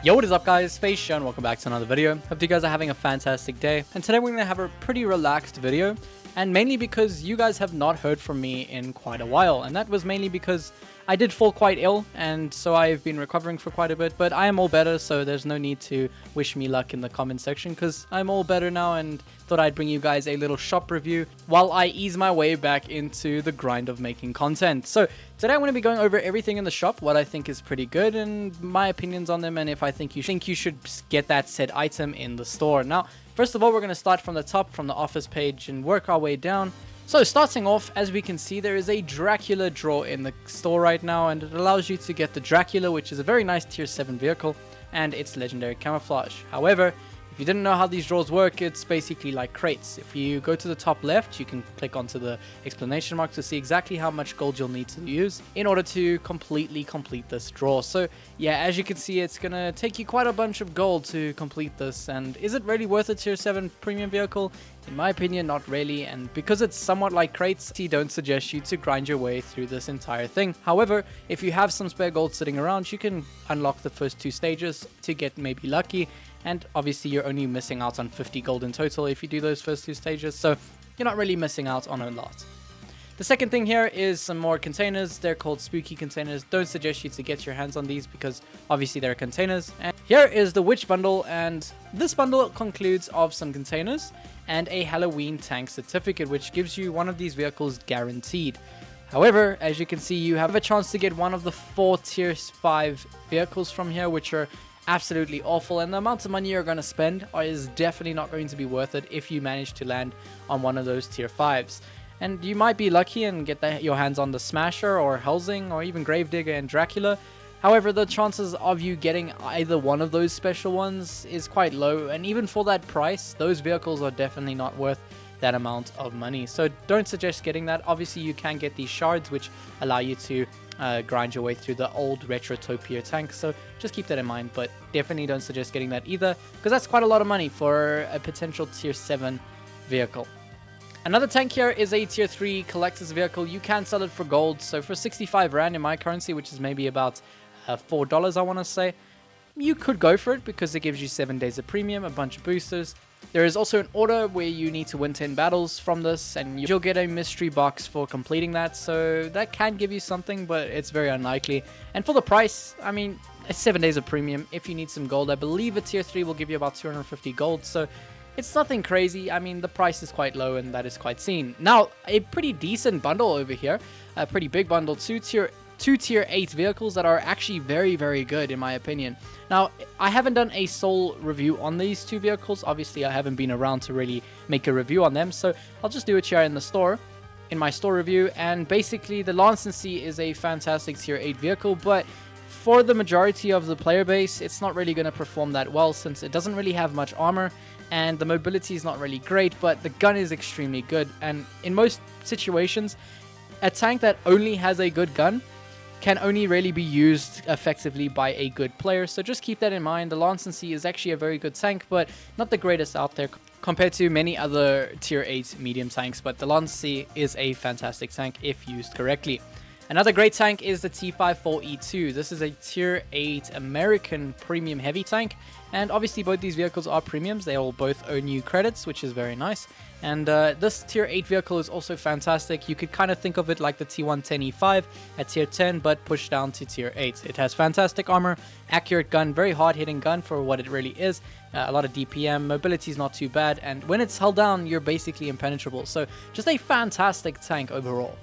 Yo, what is up guys, Face and welcome back to another video. Hope you guys are having a fantastic day. And today we're going to have a pretty relaxed video, and mainly because you guys have not heard from me in quite a while, and that was mainly because I did fall quite ill, and so I've been recovering for quite a bit, but I am all better, so there's no need to wish me luck in the comment section because I'm all better now, and thought I'd bring you guys a little shop review while I ease my way back into the grind of making content. So today I'm going to be going over everything in the shop, what I think is pretty good, and my opinions on them, and if I think you should get that said item in the store. Now, first of all, we're going to start from the top, from the office page, and work our way down. So starting off, as we can see, there is a Dracular Draw in the store right now, and it allows you to get the Dracula, which is a very nice tier 7 vehicle, and its legendary camouflage. However, if you didn't know how these draws work, it's basically like crates. If you go to the top left, you can click onto the exclamation mark to see exactly how much gold you'll need to use in order to completely complete this draw. So yeah, as you can see, it's gonna take you quite a bunch of gold to complete this. And is it really worth a tier 7 premium vehicle? In my opinion, not really, and because it's somewhat like crates, I don't suggest you to grind your way through this entire thing. However, if you have some spare gold sitting around, you can unlock the first 2 stages to get maybe lucky, and obviously you're only missing out on 50 gold in total if you do those first 2 stages, so you're not really missing out on a lot. The second thing here is some more containers. They're called spooky containers. Don't suggest you to get your hands on these because obviously they're containers. And here is the witch bundle, and this bundle concludes of some containers and a Halloween tank certificate, which gives you one of these vehicles guaranteed. However, as you can see, you have a chance to get one of the 4 tier 5 vehicles from here, which are absolutely awful, and the amount of money you're going to spend is definitely not going to be worth it if you manage to land on one of those tier 5s. And you might be lucky and get your hands on the Smasher or Helsing or even Gravedigger and Dracula. However, the chances of you getting either one of those special ones is quite low, and even for that price, those vehicles are definitely not worth that amount of money. So don't suggest getting that. Obviously, you can get these shards, which allow you to grind your way through the old Retrotopia tank, so just keep that in mind, but definitely don't suggest getting that either, because that's quite a lot of money for a potential tier 7 vehicle. Another tank here is a tier 3 collector's vehicle. You can sell it for gold, so for 65 Rand in my currency, which is maybe about $4 I want to say, you could go for it because it gives you 7 days of premium, a bunch of boosters. There is also an order where you need to win 10 battles from this, and you'll get a mystery box for completing that, so that can give you something, but it's very unlikely. And for the price, I mean, it's 7 days of premium. If you need some gold, I believe a tier 3 will give you about 250 gold, so it's nothing crazy. I mean, the price is quite low, and that is quite seen. Now, a pretty decent bundle over here, a pretty big bundle, two tier 8 vehicles that are actually very, very good in my opinion. Now, I haven't done a sole review on these 2 vehicles. Obviously, I haven't been around to really make a review on them, so I'll just do it here in the store, in my store review. And basically, the Lance & Sea is a fantastic tier 8 vehicle, but for the majority of the player base, it's not really going to perform that well since it doesn't really have much armor, and the mobility is not really great, but the gun is extremely good. And in most situations, a tank that only has a good gun can only really be used effectively by a good player, so just keep that in mind. The Lance & Sea is actually a very good tank, but not the greatest out there compared to many other tier 8 medium tanks, but the Lance & Sea is a fantastic tank if used correctly. Another great tank is the T54E2. This is a tier 8 American premium heavy tank, and obviously both these vehicles are premiums. They all both earn you credits, which is very nice. And this tier 8 vehicle is also fantastic. You could kind of think of it like the T110E5 at tier 10, but pushed down to tier 8. It has fantastic armor, accurate gun, very hard-hitting gun for what it really is. A lot of DPM, mobility is not too bad, and when it's held down, you're basically impenetrable. So just a fantastic tank overall.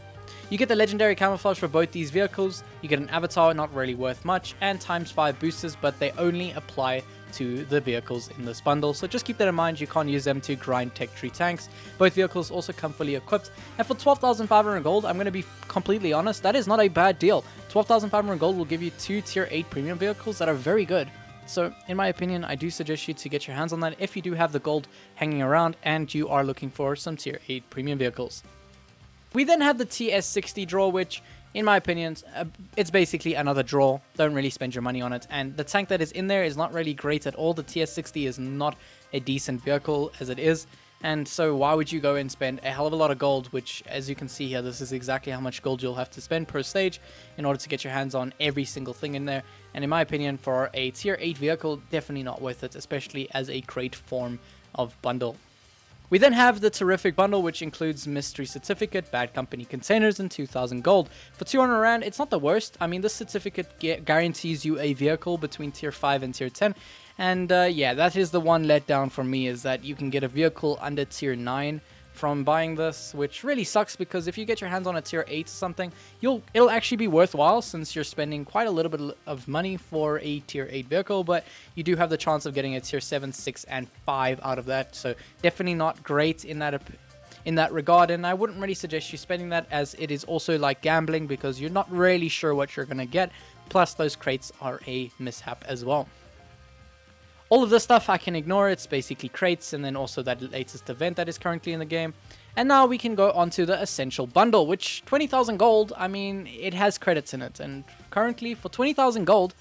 You get the legendary camouflage for both these vehicles, you get an avatar, not really worth much, and ×5 boosters, but they only apply to the vehicles in this bundle, so just keep that in mind. You can't use them to grind tech tree tanks. Both vehicles also come fully equipped, and for 12,500 gold, I'm going to be completely honest, that is not a bad deal. 12,500 gold will give you 2 tier 8 premium vehicles that are very good. So in my opinion, I do suggest you to get your hands on that if you do have the gold hanging around and you are looking for some tier 8 premium vehicles. We then have the TS60 draw, which in my opinion, it's basically another draw. Don't really spend your money on it. And the tank that is in there is not really great at all. The TS60 is not a decent vehicle as it is. And so why would you go and spend a hell of a lot of gold, which, as you can see here, this is exactly how much gold you'll have to spend per stage in order to get your hands on every single thing in there. And in my opinion, for a tier 8 vehicle, definitely not worth it, especially as a crate form of bundle. We then have the Terrific Bundle, which includes Mystery Certificate, Bad Company Containers, and 2000 gold. For 200 Rand, it's not the worst. I mean, this certificate guarantees you a vehicle between tier 5 and tier 10. And yeah, that is the one letdown for me, is that you can get a vehicle under tier 9 from buying this, which really sucks, because if you get your hands on a tier 8 or something, it'll actually be worthwhile, since you're spending quite a little bit of money for a tier 8 vehicle, but you do have the chance of getting a tier 7, 6, and 5 out of that, so definitely not great in that regard, and I wouldn't really suggest you spending that, as it is also like gambling, because you're not really sure what you're going to get, plus those crates are a mishap as well. All of this stuff I can ignore. It's basically crates, and then also that latest event that is currently in the game. And now we can go on to the Essential Bundle, which 20,000 gold, I mean, it has credits in it. And currently for 20,000 gold,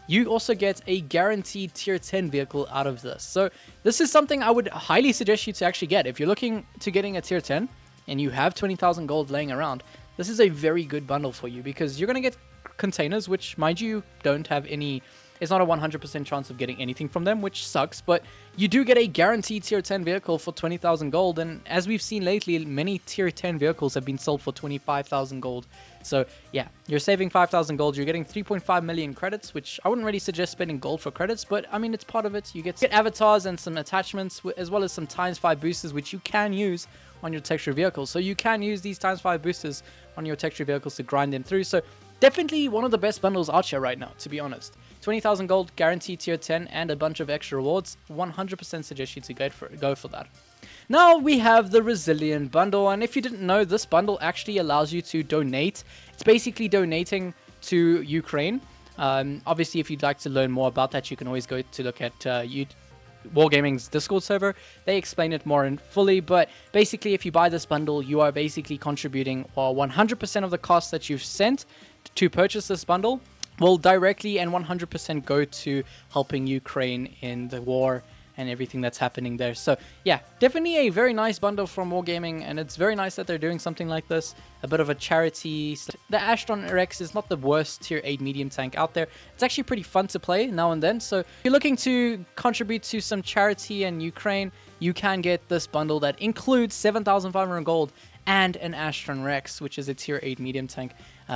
you also get a guaranteed tier 10 vehicle out of this. So this is something I would highly suggest you to actually get. If you're looking to getting a tier 10 and you have 20,000 gold laying around, this is a very good bundle for you, because you're going to get containers, which, mind you, don't have any... It's not a 100% chance of getting anything from them, which sucks, but you do get a guaranteed tier 10 vehicle for 20,000 gold, and as we've seen lately, many tier 10 vehicles have been sold for 25,000 gold. So yeah, you're saving 5,000 gold, you're getting 3.5 million credits, which I wouldn't really suggest spending gold for credits, but I mean, it's part of it. You get avatars and some attachments, as well as some ×5 boosters, which you can use on your texture vehicles. So you can use these ×5 boosters on your texture vehicles to grind them through. So definitely one of the best bundles out here right now, to be honest. 20,000 gold, guaranteed tier 10, and a bunch of extra rewards. 100% suggest you to go for that. Now we have the Resilient Bundle, and if you didn't know, this bundle actually allows you to donate. It's basically donating to Ukraine. Obviously, if you'd like to learn more about that, you can always go to look at Wargaming's Discord server. They explain it more fully, but basically, if you buy this bundle, you are basically contributing 100% of the cost that you've sent to purchase this bundle will directly and 100% go to helping Ukraine in the war and everything that's happening there. So yeah, definitely a very nice bundle from Wargaming, and it's very nice that they're doing something like this, a bit of a charity. The Astron Rex is not the worst tier 8 medium tank out there. It's actually pretty fun to play now and then, so if you're looking to contribute to some charity in Ukraine, you can get this bundle that includes 7,500 gold and an Astron Rex, which is a tier 8 medium tank,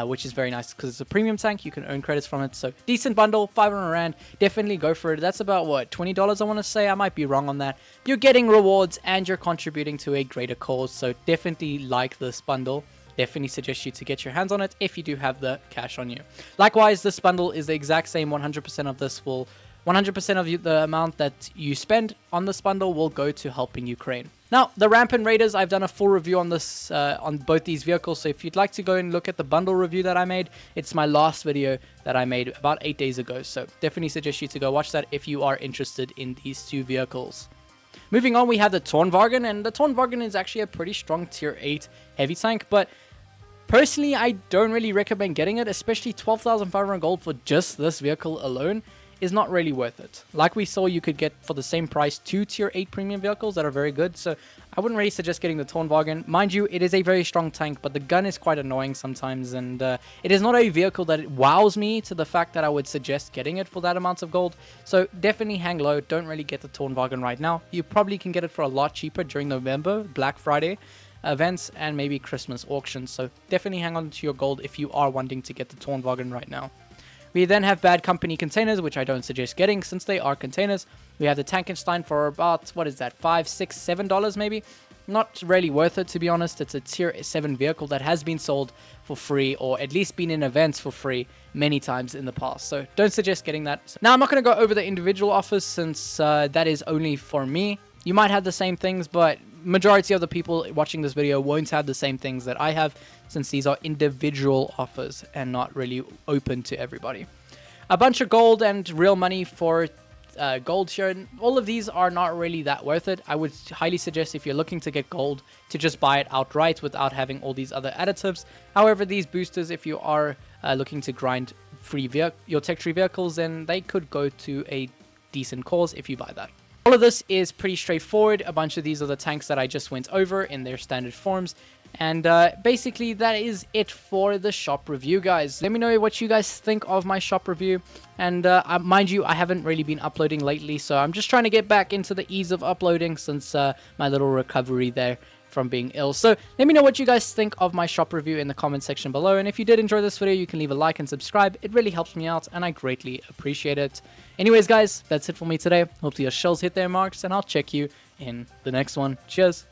which is very nice because it's a premium tank. You can earn credits from it. So decent bundle, 500 Rand. Definitely go for it. That's about, what, $20 I want to say? I might be wrong on that. You're getting rewards and you're contributing to a greater cause. So definitely like this bundle. Definitely suggest you to get your hands on it if you do have the cash on you. Likewise, this bundle is the exact same. 100% of this will... 100% of the amount that you spend on this bundle will go to helping Ukraine. Now, the Rampant Raiders, I've done a full review on this, on both these vehicles. So if you'd like to go and look at the bundle review that I made, it's my last video that I made about 8 days ago. So definitely suggest you to go watch that if you are interested in these two vehicles. Moving on, we have the Tornvagn, and the Tornvagn is actually a pretty strong tier 8 heavy tank, but personally, I don't really recommend getting it, especially 12,500 gold for just this vehicle alone is not really worth it. Like we saw, you could get for the same price 2 tier 8 premium vehicles that are very good, so I wouldn't really suggest getting the Tornvagn. Mind you, it is a very strong tank, but the gun is quite annoying sometimes, and it is not a vehicle that it wows me to the fact that I would suggest getting it for that amount of gold. So definitely hang low, don't really get the Tornvagn right now. You probably can get it for a lot cheaper during November, Black Friday events, and maybe Christmas auctions. So definitely hang on to your gold if you are wanting to get the Tornvagn right now. We then have Bad Company containers, which I don't suggest getting since they are containers. We have the Tankenstein for about, what is that, $5, $6, $7 maybe? Not really worth it, to be honest. It's a tier 7 vehicle that has been sold for free, or at least been in events for free many times in the past. So don't suggest getting that. Now, I'm not going to go over the individual offers since that is only for me. You might have the same things, but majority of the people watching this video won't have the same things that I have, since these are individual offers and not really open to everybody. A bunch of gold and real money for gold here. All of these are not really that worth it. I would highly suggest, if you're looking to get gold, to just buy it outright without having all these other additives. However, these boosters, if you are looking to grind your tech tree vehicles, then they could go to a decent cause if you buy that. all of this is pretty straightforward. A bunch of these are the tanks that I just went over in their standard forms. And basically that is it for the shop review, guys. Let me know what you guys think of my shop review. And mind you, I haven't really been uploading lately, so I'm just trying to get back into the ease of uploading since my little recovery there from being ill. So let me know what you guys think of my shop review in the comment section below. And if you did enjoy this video, you can leave a like and subscribe. It really helps me out and I greatly appreciate it. Anyways, guys, that's it for me today. Hopefully your shells hit their marks, and I'll check you in the next one. Cheers.